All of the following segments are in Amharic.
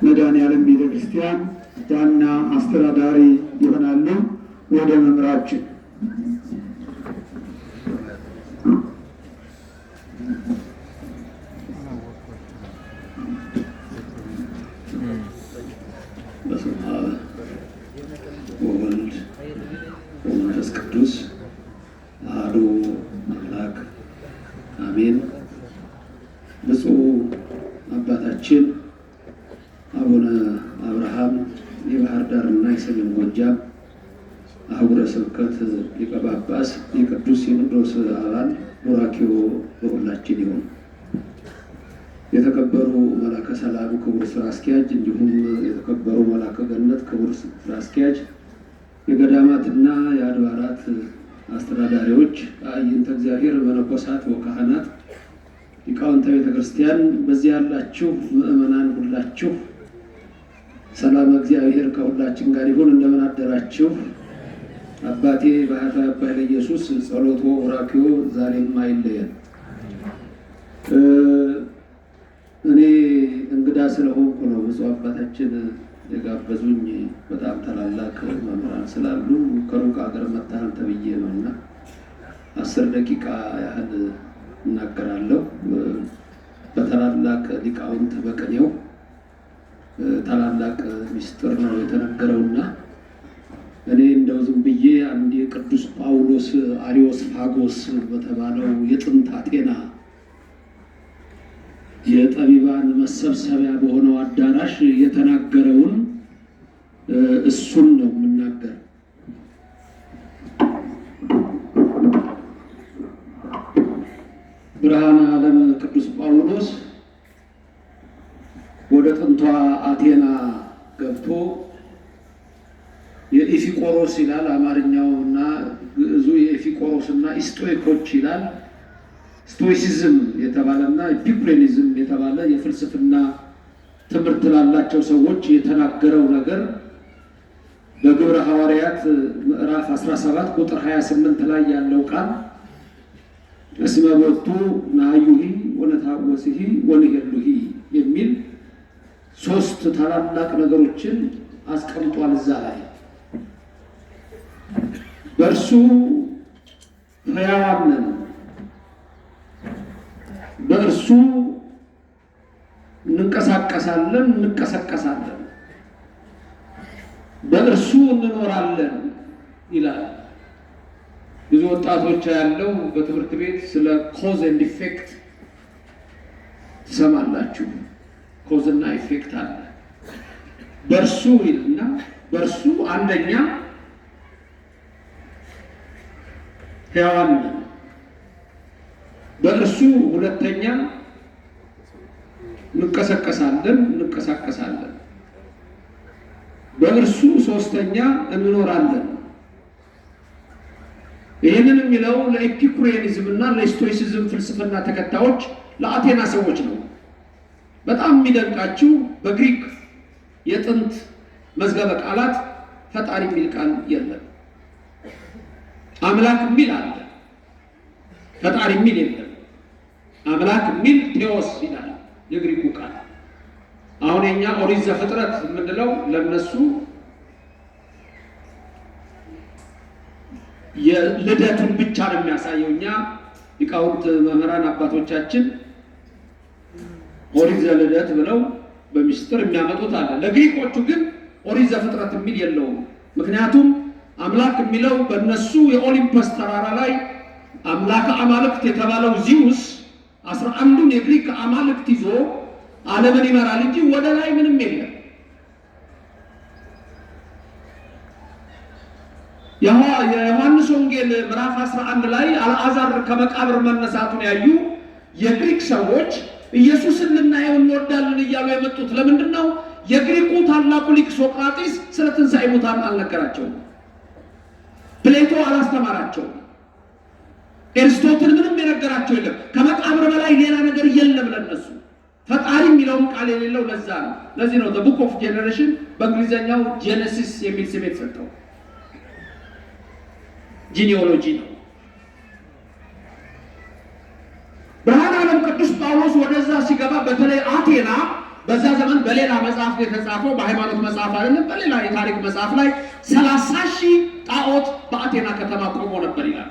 መድኃኔዓለም ቤተክርስቲያን ዋና አስተዳዳሪ ይሆናሉ። ወደ መምራችን በስመ አብ ወወልድ ወመንፈስ ቅዱስ አሐዱ አምላክ አሜን። ብፁዕ አባታችን አቡነ አብርሃም የባህር ዳርና የሰሜን ጎጃም አህጉረ ስብከት ሊቀ ጳጳስ የቅዱስ ሲኖዶስ አባል ቡራኪዮ በሁላችን ይሁን። የተከበሩ መላከ ሰላም ክቡር ስራ አስኪያጅ፣ እንዲሁም የተከበሩ መላከ ገነት ክቡር ስራ አስኪያጅ፣ የገዳማትና የአድባራት አስተዳዳሪዎች፣ አዕይንተ እግዚአብሔር መነኮሳት ወካህናት፣ ሊቃውንተ ቤተክርስቲያን፣ በዚህ ያላችሁ ምእመናን ሁላችሁ ሰላም እግዚአብሔር ከሁላችን ጋር ይሁን። እንደምን አደራችሁ? አባቴ ባህታዊ አባ ኢየሱስ ጸሎቶ ቡራኪዮ ዛሬም አይለየን። እኔ እንግዳ ስለሆንኩ ነው ብፁዕ አባታችን የጋበዙኝ። በጣም ታላላቅ መምህራን ስላሉ ከሩቅ ሀገር መጥተሃል ተብዬ ነው እና 10 ደቂቃ ያህል እናገራለሁ። በታላላቅ ሊቃውንት በቅኔው ታላላቅ ሚስጥር ነው የተነገረውና እኔ እንደው ዝም ብዬ አንድ የቅዱስ ጳውሎስ አሪዮስፋጎስ በተባለው የጥንት አቴና የጠቢባን መሰብሰቢያ በሆነው አዳራሽ የተናገረውን እሱን ነው የምናገር። ብርሃነ ዓለም ቅዱስ ጳውሎስ ወደ ጥንቷ አቴና ገብቶ የኢፊቆሮስ ይላል አማርኛው እና ግዕዙ የኢፊቆሮስ እና ስቶይኮች ይላል። ስቶይሲዝም የተባለና ኢፒኩሬኒዝም የተባለ የፍልስፍና ትምህርት ላላቸው ሰዎች የተናገረው ነገር በግብረ ሐዋርያት ምዕራፍ 17 ቁጥር 28 ላይ ያለው ቃል እስመ ቦቱ ናዩሂ ወነታወሲሂ ወንሄሉሂ የሚል 3 ታላላቅ ነገሮችን አስቀምጧል እዛ ላይ። በእርሱ ሕያዋን ነን፣ በእርሱ እንንቀሳቀሳለን፣ እንቀሰቀሳለን፣ በእርሱ እንኖራለን ይላል። ብዙ ወጣቶች ያለው በትምህርት ቤት ስለ ኮዝ ኤንድ ኢፌክት ትሰማላችሁ። ኮዝ እና ኢፌክት አለ። በእርሱ ይልና በእርሱ አንደኛ ሕያዋን ነን፣ በእርሱ ሁለተኛ እንቀሰቀሳለን፣ እንቀሳቀሳለን፣ በእርሱ ሶስተኛ እንኖራለን። ይህንን የሚለው ለኢፒኩሬኒዝም እና ለስቶይሲዝም ፍልስፍና ተከታዮች ለአቴና ሰዎች ነው። በጣም የሚደንቃችሁ በግሪክ የጥንት መዝገበ ቃላት ፈጣሪ የሚል ቃል የለም። አምላክ የሚል አለ፣ ፈጣሪ የሚል የለም። አምላክ የሚል ቴዎስ ይላል የግሪኩ ቃል። አሁን የኛ ኦሪት ዘፍጥረት የምንለው ለነሱ የልደቱን ብቻ ነው የሚያሳየው። እኛ ሊቃውንት መምህራን አባቶቻችን ኦሪት ዘልደት ብለው በሚስጥር የሚያመጡት አለ። ለግሪኮቹ ግን ኦሪት ዘፍጥረት የሚል የለውም። ምክንያቱም አምላክ የሚለው በእነሱ የኦሊምፐስ ተራራ ላይ አምላከ አማልክት የተባለው ዚውስ 11ዱን የግሪክ አማልክት ይዞ ዓለምን ይመራል እንጂ ወደ ላይ ምንም የለም። የዮሐንስ ወንጌል ምዕራፍ 11 ላይ አልዓዛር ከመቃብር መነሳቱን ያዩ የግሪክ ሰዎች ኢየሱስን ልናየው እንወዳለን እያሉ የመጡት ለምንድን ነው? የግሪኩ ታላቁ ሊቅ ሶቅራጢስ ስለ ትንሣኤ ሙታን አልነገራቸውም። ፕሌቶ አላስተማራቸውም። ኤርስቶትል ምንም የነገራቸው የለም። ከመቃብር በላይ ሌላ ነገር የለም ለነሱ። ፈጣሪ የሚለውም ቃል የሌለው ለዛ ነው። ለዚህ ነው ቡክ ኦፍ ጄኔሬሽን በእንግሊዝኛው ጄኔሲስ የሚል ስም የተሰጠው። ጂኒኦሎጂ ነው። ብርሃነ ዓለም ቅዱስ ጳውሎስ ወደዛ ሲገባ በተለይ አቴና በዛ ዘመን በሌላ መጽሐፍ የተጻፈው በሃይማኖት መጽሐፍ አይደለም፣ በሌላ የታሪክ መጽሐፍ ላይ 30,000 ጣዖት በአቴና ከተማ ቆሞ ነበር ይላል።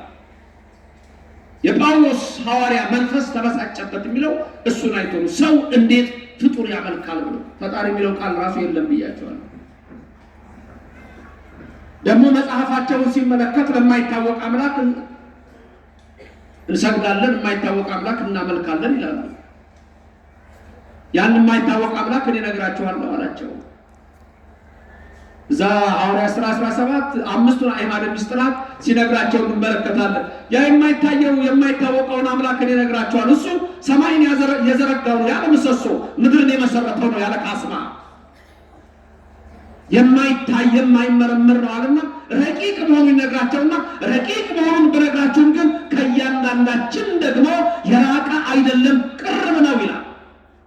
የጳውሎስ ሐዋርያ መንፈስ ተበሳጨበት የሚለው እሱን አይቶ ነው። ሰው እንዴት ፍጡር ያመልካል ብሎ ፈጣሪ የሚለው ቃል ራሱ የለም ብያቸዋለሁ። ደግሞ መጽሐፋቸውን ሲመለከት ለማይታወቅ አምላክ እንሰግዳለን፣ የማይታወቅ አምላክ እናመልካለን ይላሉ። ያን የማይታወቅ አምላክ እኔ እነግራችኋለሁ አላቸው። እዛ ሐዋርያ ሥራ 17 አምስቱን አዕማደ ምስጢራት ሲነግራቸው እንመለከታለን። ያ የማይታወቀውን አምላክ እኔ እነግራችኋለሁ፣ እሱ ሰማይን የዘረጋው ነው ያለ ምሰሶ፣ ምድርን የመሰረተው ነው ያለ ካስማ፣ የማይታይ የማይመረምር ነው አለና ረቂቅ መሆኑን ይነግራቸውና ረቂቅ መሆኑን በነግራችሁም ግን ከእያንዳንዳችን ደግሞ የራቀ አይደለም ቅርብ ነው ይላል።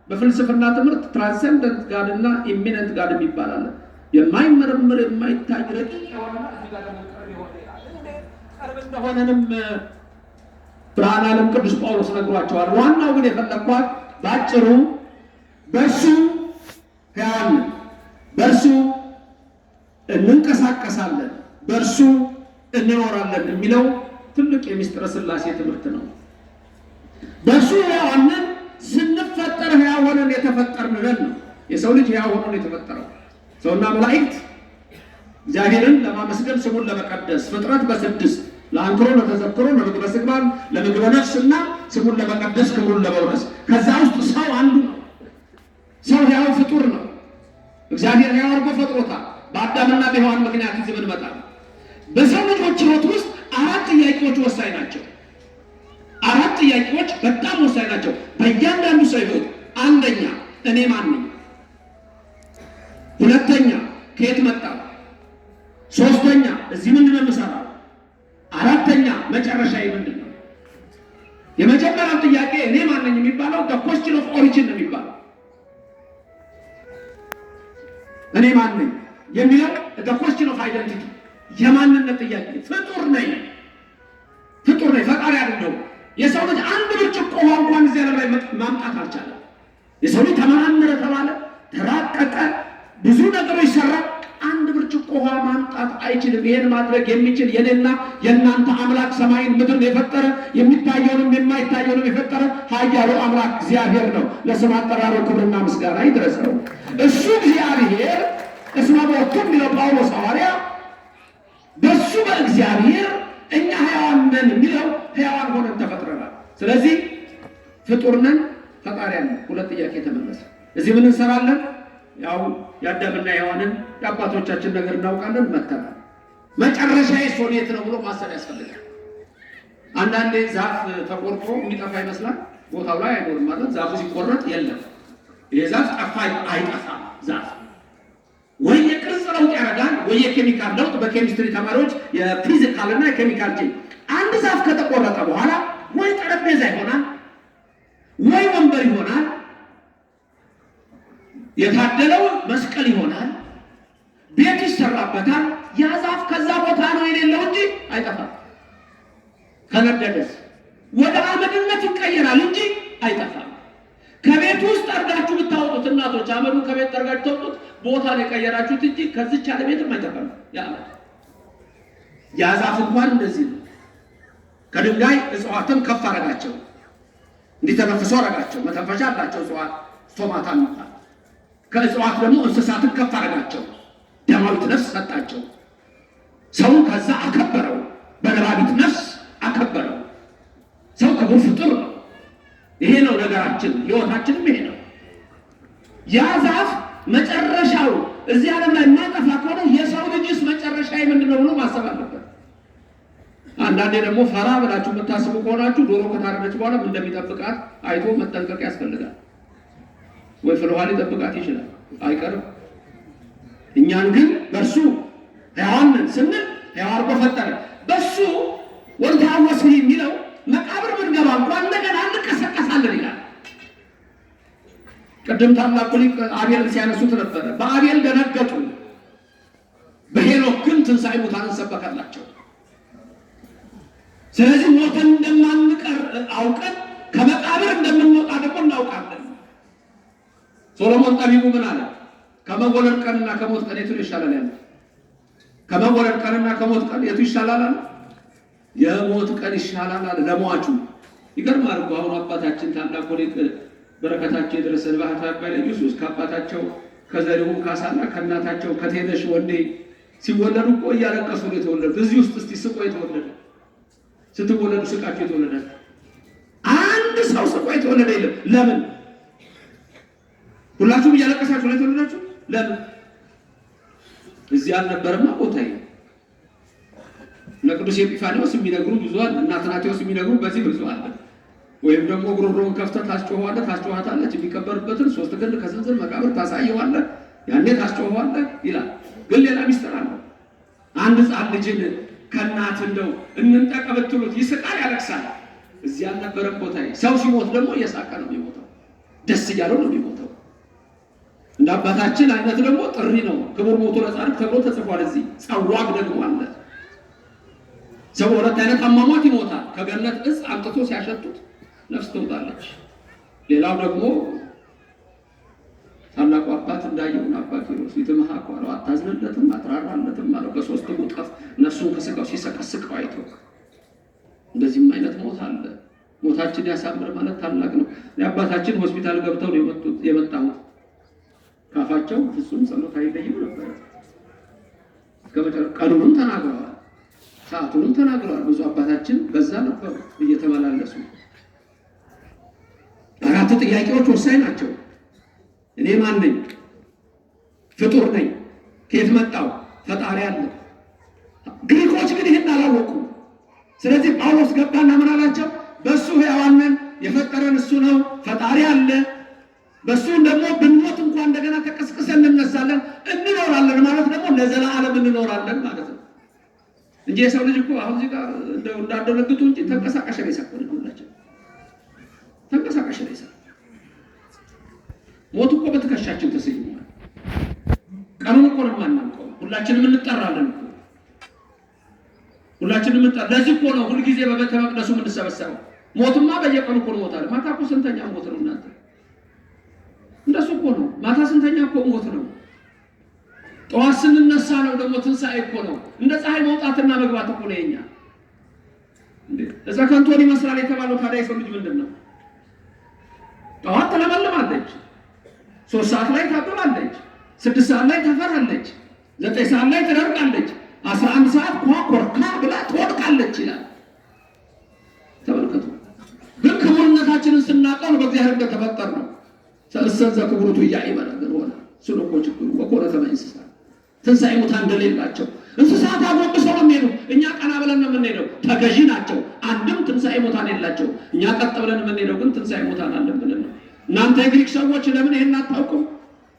በፍልስፍና ትምህርት ትራንሰንደንት ጋድ እና ኢሚነንት ጋድ ይባላል። የማይመረምር የማይታይ ረቂቅ የሆነና እዚህ ጋር ደግሞ ቅርብ የሆነ ይላል። ቅርብ እንደሆነንም ብርሃነ ዓለም ቅዱስ ጳውሎስ ነግሯቸዋል። ዋናው ግን የፈለኳት ባጭሩ በእርሱ ሕያዋን በእርሱ እንንቀሳቀሳለን፣ በእርሱ እንኖራለን የሚለው ትልቅ የምስጢረ ሥላሴ ትምህርት ነው። በእርሱ ሕያዋን ስንፈጠር ሕያው ሆነን የተፈጠርን ነው። የሰው ልጅ ሕያው ሆኖ ነው የተፈጠረው። ሰውና መላእክት እግዚአብሔርን ለማመስገን ስሙን ለመቀደስ ፍጥረት በስድስት ለአንክሮ ለተዘክሮ ለምግበ ስግባን ለምግበ ነፍስና ስሙን ለመቀደስ ክብሩን ለመውረስ ከዛ ውስጥ ሰው አንዱ ነው። ሰው ሕያው ፍጡር ነው። እግዚአብሔር ሕያው አድርጎ ፈጥሮታል። በአዳምና በሔዋን ምክንያት እዚህ ብንመጣ በሰው ልጆች ሕይወት ውስጥ 4 ጥያቄዎች ወሳኝ ናቸው። 4 ጥያቄዎች በጣም ወሳኝ ናቸው በእያንዳንዱ ሰው ሕይወት። አንደኛ እኔ ማን ነኝ? ሁለተኛ ከየት መጣሁ? ሶስተኛ እዚህ ምንድን ነው የምሰራው? አራተኛ መጨረሻዬ ምንድን ነው? የመጀመሪያው ጥያቄ እኔ ማን ነኝ የሚባለው the question of origin ነው የሚባለው። እኔ ማን ነኝ የሚለው the question of identity የማንነት ጥያቄ። ፍጡር ነኝ ፈጣሪ አይደለሁም። የሰው ልጅ አንድ ብርጭቆ ውሃ እንኳን እዚህ ዓለም ላይ ማምጣት አልቻለም። የሰው ልጅ ተመራመረ ተባለ፣ ተራቀቀ፣ ብዙ ነገሮች ሰራ፣ አንድ ብርጭቆ ውሃ ማምጣት አይችልም። ይሄን ማድረግ የሚችል የኔና የእናንተ አምላክ ሰማይን ምድርን የፈጠረ የሚታየውንም የማይታየውንም የፈጠረ ኃያሉ አምላክ እግዚአብሔር ነው። ለስም አጠራሩ ክብርና ምስጋና ይድረሰው። እሱ እግዚአብሔር እስመ ቦቱ የሚለው ጳውሎስ ሐዋርያ በእሱ በእግዚአብሔር እኛ ሕያዋን ነን የሚለው ሕያዋን ሆነን ተፈጥረናል። ስለዚህ ፍጡር ነን፣ ፈጣሪ አለ። 2 ጥያቄ ተመለሰ። እዚህ ምን እንሰራለን? ያው የአዳምና የሔዋንን የአባቶቻችን ነገር እናውቃለን፣ መተናል። መጨረሻዬ ሶኔት ነው ብሎ ማሰብ ያስፈልጋል። አንዳንዴ ዛፍ ተቆርጦ የሚጠፋ ይመስላል፣ ቦታው ላይ አይኖርም ማለት ዛፉ ሲቆረጥ የለም። ይሄ ዛፍ ጠፋ አይጠፋም። ዛፍ ወይ የቅርጽ ለውጥ ያደርጋል ወይ የኬሚካል ለውጥ። በኬሚስትሪ ተማሪዎች የፊዚካል እና የኬሚካል አንድ ዛፍ ከተቆረጠ በኋላ ወይ ጠረጴዛ ይሆናል ወይ ወንበር ይሆናል፣ የታደለው መስቀል ይሆናል፣ ቤት ይሰራበታል። ያ ዛፍ ከዛ ቦታ ነው የሌለው እንጂ አይጠፋም። ከነደደስ ወደ አመድነት ይቀየራል እንጂ አይጠፋም። ከቤት ውስጥ አርጋችሁ ብታወጡት እናቶች አመዱን ከቤት አርጋችሁ ታወጡት ቦታ ነው የቀየራችሁት እንጂ ከዚች ዓለም ቤትም አይጠፋም። ያ ዛፍ እንኳን እንደዚህ ነው። ከድንጋይ እጽዋትን ከፍ አረጋቸው፣ እንዲተነፍሱ አረጋቸው። መተንፈሻ አላቸው እጽዋት፣ ስቶማታ የሚባል ከእጽዋት ደግሞ እንስሳትን ከፍ አረጋቸው፣ ደማዊት ነፍስ ሰጣቸው። ሰውን ከዛ አከበረው፣ በነባቢት ነፍስ አከበረው። ሰው ክቡር ፍጡር ነው። ይሄ ነው ነገራችን፣ ህይወታችንም ይሄ ነው። ያ ዛፍ መጨረሻው እዚህ ዓለም ላይ የማይጠፋ ከሆነ የሰው ልጅስ መጨረሻ ምንድን ነው ብሎ ማሰብ አለበት። አንዳንዴ ደግሞ ፈራ ብላችሁ የምታስቡ ከሆናችሁ ዶሮ ከታረደች በኋላ ምን እንደሚጠብቃት አይቶ መጠንቀቅ ያስፈልጋል። ወይ ፍልውሃ ሊጠብቃት ይችላል፣ አይቀርም። እኛን ግን በእርሱ ሕያዋን ነን ስንል ሕያው አድርጎ ፈጠረ። በእሱ ወልታወስ የሚለው መቃብር ብንገባ እንኳን እንደገና እንቀሰቀሳለን ይላል። ቅድም ታላቁ ሊቅ አቤልን ሲያነሱት ነበረ። በአቤል ደነገጡ፣ በሄኖክ ግን ትንሣኤ ሙታንን ሰበከላቸው። ስለዚህ ሞተን እንደማንቀር አውቀን ከመቃብር እንደምንወጣ ደግሞ እናውቃለን። ሶሎሞን ጠቢቡ ምን አለ? ከመወለድ ቀንና ከሞት ቀን የቱ ይሻላል ያለ? ከመወለድ ቀንና ከሞት ቀን የቱ ይሻላል አለ? የሞት ቀን ይሻላል አለ ለሟቹ። ይገርማል እኮ አሁን አባታችን ታላቁ ሊቅ በረከታቸው የደረሰ ባህታዊ አባ ኢየሱስ ከአባታቸው ከዘሪሁን ካሳና ከእናታቸው ከቴነሽ ወንዴ ሲወለዱ እኮ እያለቀሱ ነው የተወለዱት። እዚህ ውስጥ እስቲ ስቆ የተወለደ ስትወለዱ ስቃችሁ የተወለደ አንድ ሰው ስቆ የተወለደ የለም። ለምን? ሁላችሁም እያለቀሳችሁ ነው የተወለዳችሁ። ለምን? እዚህ አልነበረማ ቦታዬ። ለቅዱስ ኤጲፋንዮስ የሚነግሩ ብዙ አለ፣ እና አትናቴዎስ የሚነግሩ በዚህ ብዙ አለ። ወይም ደግሞ ጉሮሮውን ከፍተህ ታስጮኸዋለህ፣ ታስጮኻታለች። የሚቀበርበትን 3 ክንድ ከስንዝር መቃብር ታሳየዋለህ፣ ያኔ ታስጮኸዋለህ ይላል። ግን ሌላ ሚስጥር አለ። አንድ ሕፃን ልጅን ከእናት እንደው እንንጠቅ ብትሉት ይስቃል፣ ያለቅሳል። እዚህ አልነበረም ቦታዬ። ሰው ሲሞት ደግሞ እየሳቀ ነው የሚሞተው፣ ደስ እያለው ነው የሚሞተው። እንደ አባታችን አይነት ደግሞ ጥሪ ነው። ክቡር ሞቱ ለጻድቅ ተብሎ ተጽፏል። እዚህ ጸዋግ ደግሞ አለ። ሰው ሁለት አይነት አሟሟት ይሞታል። ከገነት እጽ አምጥቶ ሲያሸቱት ነፍስ ትወጣለች። ሌላው ደግሞ ታላቁ አባት እንዳየውን አባት ሄሮስ ይትመሃ ነው አታዝንለትም፣ አትራራለትም ማለት በሶስት ሙቀት ነፍሱን ከስጋው ሲሰቀስቀው አይቶ እንደዚህም አይነት ሞት አለ። ሞታችን ያሳምር ማለት ታላቅ ነው። የአባታችን ሆስፒታል ገብተው ነው የመጣሁት። ካፋቸው ፍጹም ጸሎት አይለይም ነበር። ቀኑንም ተናግረዋል፣ ሰዓቱንም ተናግረዋል። ብዙ አባታችን በዛ ነበሩ እየተመላለሱ። 4 ጥያቄዎች ወሳኝ ናቸው። እኔ ማን ነኝ? ፍጡር ነኝ። ከየት መጣው? ፈጣሪ አለ። ግሪኮች ግን ይህን አላወቁም። ስለዚህ ጳውሎስ ገባና ምን አላቸው? በእሱ ሕያዋን ነን፣ የፈጠረን እሱ ነው፣ ፈጣሪ አለ። በእሱ ደግሞ ብንሞት እንኳን እንደገና ተቀስቅሰን እንነሳለን፣ እንኖራለን ማለት ደግሞ ለዘላለም እንኖራለን ማለት ነው እንጂ የሰው ልጅ እኮ አሁን እዚህ ጋር እንደው እንዳደነግጡ እንጂ ተንቀሳቃሽ ሬሳ እኮ ነው ሁላችን። ተንቀሳቃሽ ሬሳ። ሞት እኮ በትከሻችን ተሰይሟል። ቀኑን እኮ ነው የማናውቀው። ሁላችንም እንጠራለን እኮ ሁላችንም እንጠራለን። ለዚህ እኮ ነው ሁልጊዜ በቤተ መቅደሱ የምንሰበሰበው። ሞትማ በየቀኑ እኮ እንሞታለን። ማታ እኮ ስንተኛ ሞት ነው እናንተ? እንደሱ እኮ ነው። ማታ ስንተኛ እኮ ሞት ነው። ጠዋት ስንነሳ ነው ደግሞ ትንሣኤ እኮ ነው። እንደ ፀሐይ መውጣትና መግባት እኮ ነው የኛ። እዛ ከንቶን ይመስላል የተባለው ታዲያ የሰው ልጅ ምንድን ነው? ጠዋት ትለመልማለች፣ 3 ሰዓት ላይ ታብባለች፣ 6 ሰዓት ላይ ታፈራለች፣ 9 ሰዓት ላይ ትደርቃለች፣ 11 ሰዓት ኮርካ ብላ ትወድቃለች ይላል። ተመልከቱ። ግን ክቡርነታችንን ስናቀው ነው በእግዚአብሔር እንደተፈጠር ነው። ሰለሰዘ ክቡሩቱ ያይመረገር ሆነ ስለኮ ችግሩ ወኮረ ተመንስሳ ትንሣኤ ሙታን እንደሌላቸው እንስሳት አጎንብሰው ነው የሚሄዱ። እኛ ቀና ብለን ነው የምንሄደው። ተገዢ ናቸው። አንድም ትንሣኤ ሙታን የላቸው። እኛ ቀጥ ብለን የምንሄደው ግን ትንሣኤ ሙታን አለን ብለን ነው። እናንተ የግሪክ ሰዎች ለምን ይሄን አታውቁም?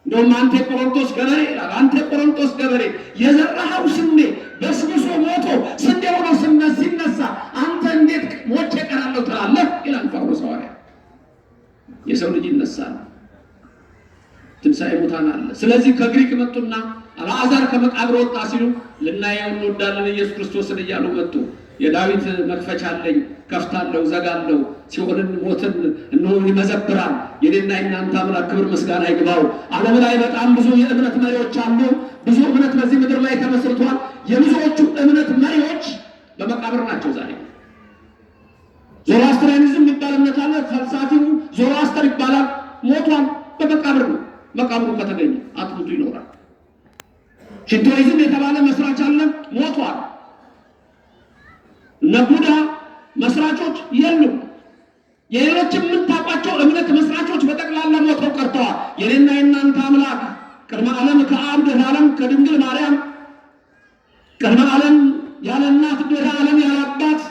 እንደውም አንተ የቆሮንቶስ ገበሬ ይላል። አንተ የቆሮንቶስ ገበሬ የዘራኸው ስንዴ በስብሶ ሞቶ ስንዴ ሆኖ ሲነሳ አንተ እንዴት ሞቼ እቀራለሁ ትላለህ? ይላል ጳውሎስ ሐዋርያ። የሰው ልጅ ይነሳል። ትንሣኤ ሙታን አለ። ስለዚህ ከግሪክ መጡና አልዓዛር ከመቃብር ወጣ ሲሉ ልናየው እንወዳለን ኢየሱስ ክርስቶስን እያሉ መጡ። የዳዊት መክፈቻ አለኝ፣ ከፍታለሁ፣ ዘጋለሁ፣ ሲኦልን ሞትን እንሆ ይመዘብራል። የኔና የናንተ አምላክ ክብር ምስጋና ይግባው። ዓለም ላይ በጣም ብዙ የእምነት መሪዎች አሉ። ብዙ እምነት በዚህ ምድር ላይ ተመስርቷል። የብዙዎቹ እምነት መሪዎች በመቃብር ናቸው። ዛሬ ዞሮአስትሪያኒዝም የሚባል እምነት አለ። ፈልሳፊው ዞሮአስተር ይባላል። ሞቷል። በመቃብር ነው። መቃብሩ ከተገኘ አጥንቱ ይኖራል። ሽንቶይዝም የተባለ መስራች አለ። ሞቷል። እነ ቡድሃ መስራቾች የሉም። የሌሎች የምታውቋቸው እምነት መስራቾች በጠቅላላ ሞተው ቀርተዋል። የኔና የናንተ አምላክ ቅድመ ዓለም ከአብ ድኅረ ዓለም ከድንግል ማርያም ቅድመ ዓለም ያለ እናት ድኅረ ዓለም ያለ አባት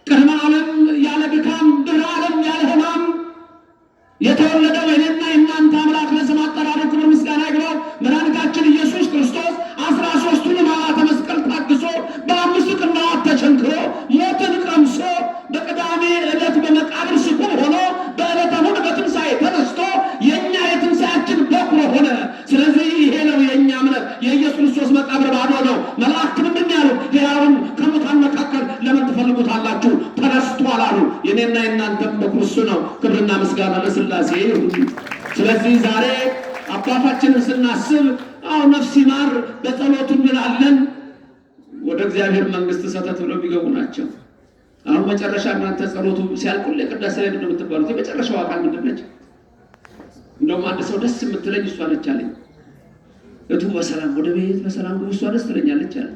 ቅድመ ዓለም ያለ ድካም ድኅረ ዓለም ያለ ሕማም የተወለደው የኔና የናንተ አምላክ ለስም አጠራሩ ክብር ምስጋና ይግባው መድኃኒታችን ኢየሱስ ክርስቶስ 13ቱን ሕማማተ መስቀል ታግሶ በ5 ቅንዋት ተቸንክሮ ሞትን ቀምሶ በቅዳሜ ዕለት በመቃብር ስኩር ሆኖ በዕለተ እሑድ በትንሣኤ ተነስቶ የእኛ የትንሣኤያችን በኩር ሆነ። ስለዚህ ይሄ ነው የእኛ እምነት። የኢየሱስ ክርስቶስ መቃብር ባዶ ነው። መላእክት ምንድን ያሉ? ሕያውን ከሙታን መካከል ለምን ትፈልጉታላችሁ? ተነስቷል አሉ። የኔና የናንተም በኩር እሱ ነው። ክብርና ምስጋና ለሥላሴ ይሁን። ስለዚህ ዛሬ አባታችንን ስናስብ ነፍስ ይማር በጸሎቱ እንላለን። ወደ እግዚአብሔር መንግስት ሰተት ብለው የሚገቡ ናቸው። አሁን መጨረሻ እናንተ ጸሎቱ ሲያልቁል ቅዳሴ ላይ ምንድን ነው የምትባሉት? የመጨረሻው አካል ምንድን ነች? እንደውም አንድ ሰው ደስ የምትለኝ እሷ ነች አለኝ። እቱ በሰላም ወደ ቤት በሰላም ግቡ፣ እሷ ደስ ትለኛለች አለ።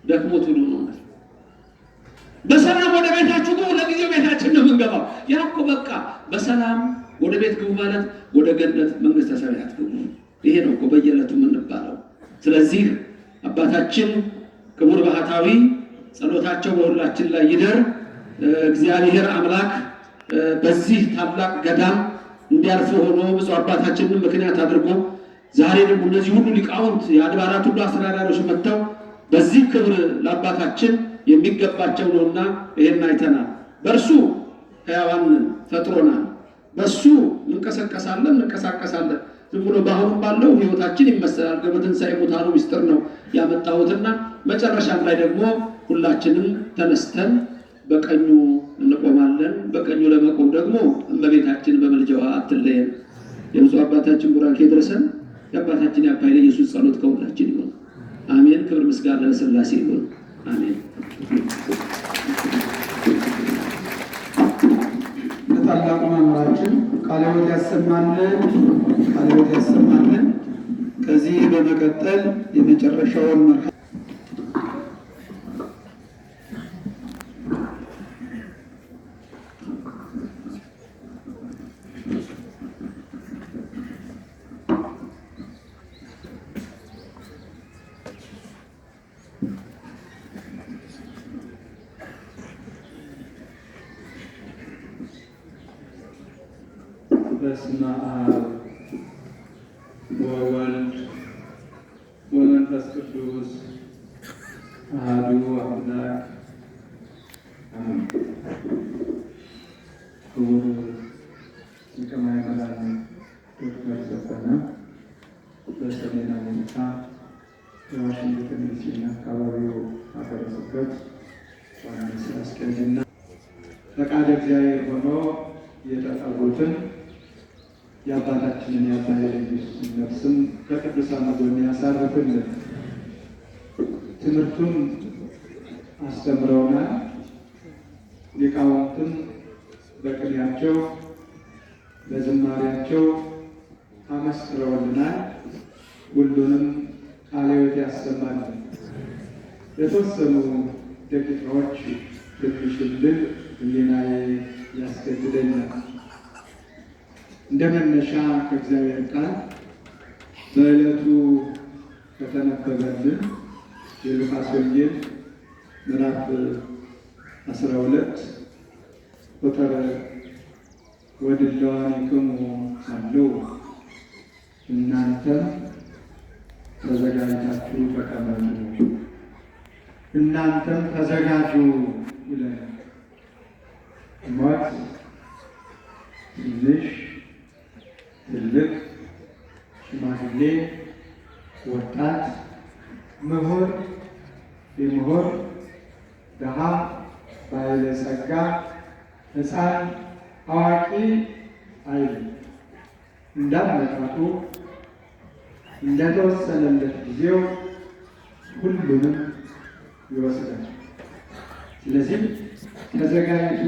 ደክሞት ሁሉ ነው ማለት በሰላም ወደ ቤታችሁ ግቡ። ለጊዜው ቤታችን ነው የምንገባው። ያ እኮ በቃ በሰላም ወደ ቤት ግቡ ማለት ወደ ገነት መንግስተ ሰማያት ግቡ። ይሄ ነው እኮ በየዕለቱ የምንባለው። ስለዚህ አባታችን ክቡር ባህታዊ ጸሎታቸው በሁላችን ላይ ይደር። እግዚአብሔር አምላክ በዚህ ታላቅ ገዳም እንዲያርፉ ሆኖ ብዙ አባታችንን ምክንያት አድርጎ ዛሬ ደግሞ እነዚህ ሁሉ ሊቃውንት የአድባራት ሁሉ አስተዳዳሪዎች መጥተው በዚህ ክብር ለአባታችን የሚገባቸው ነውና ይሄን አይተናል። በእርሱ ሕያዋን ፈጥሮናል። በሱ እንቀሳቀሳለን። ዝም ብሎ በአሁኑ ባለው ህይወታችን ይመሰላል። በትንሣኤ ሙታኑ ምስጢር ነው ያመጣሁትና መጨረሻም ላይ ደግሞ ሁላችንም ተነስተን በቀኙ እንቆማለን። በቀኙ ለመቆም ደግሞ እመቤታችን በመልጃዋ አትለየን። የብፁዕ አባታችን ቡራኬ ድረሰን። የአባታችን የአባ ኃይለ ኢየሱስ ጸሎት ከሁላችን ይሁን። አሜን። ክብር ምስጋና ለሥላሴ ይሁን። አሜን። ታላቁ መምህራችን ቃለ ሕይወት ያሰማልን። ከዚህ በመቀጠል የመጨረሻውን መርሃ በስመ አብ ወወልድ ወመንፈስ ቅዱስ አሐዱ አምላክ አሜን። ክቡር ሊቀ ማእምራን ዶክተር ዘበነ በሰሜን አሜሪካ የዋሽንግተን ዲሲና አካባቢው ሀገረ ስብከት ዋና ስራ አስኪያጅና ፈቃደ እግዚአብሔር ሆኖ የተጠሩትን የአባታችንን የአባ ኃይለ ኢየሱስን ነፍስም ከቅዱሳን ጎን ያሳርፍልን። ትምህርቱን አስተምረውናል። ሊቃውንትም በቅኔያቸው በዝማሬያቸው አመስክረውልናል። ሁሉንም ቃለ ሕይወት ያሰማልን። የተወሰኑ ደቂቃዎች ትንሽ ልል ሕሊናዬ ያስገድደኛል። እንደ መነሻ ከእግዚአብሔር ቃል በዕለቱ ከተነበበልን የሉቃስ ወንጌል ምዕራፍ 12 ቁጥር ወድለዋኒክሙ አለው እናንተም ተዘጋጅታችሁ ተቀመጡ፣ እናንተም ተዘጋጁ ይለናል። ሞት ትንሽ ትልቅ፣ ሽማግሌ፣ ወጣት፣ ምሁር፣ የምሁር፣ ድሃ፣ ባለጸጋ፣ ሕፃን፣ አዋቂ አይልም። እንዳመጣጡ እንደተወሰነለት ጊዜው ሁሉንም ይወስዳል። ስለዚህ ተዘጋጅቶ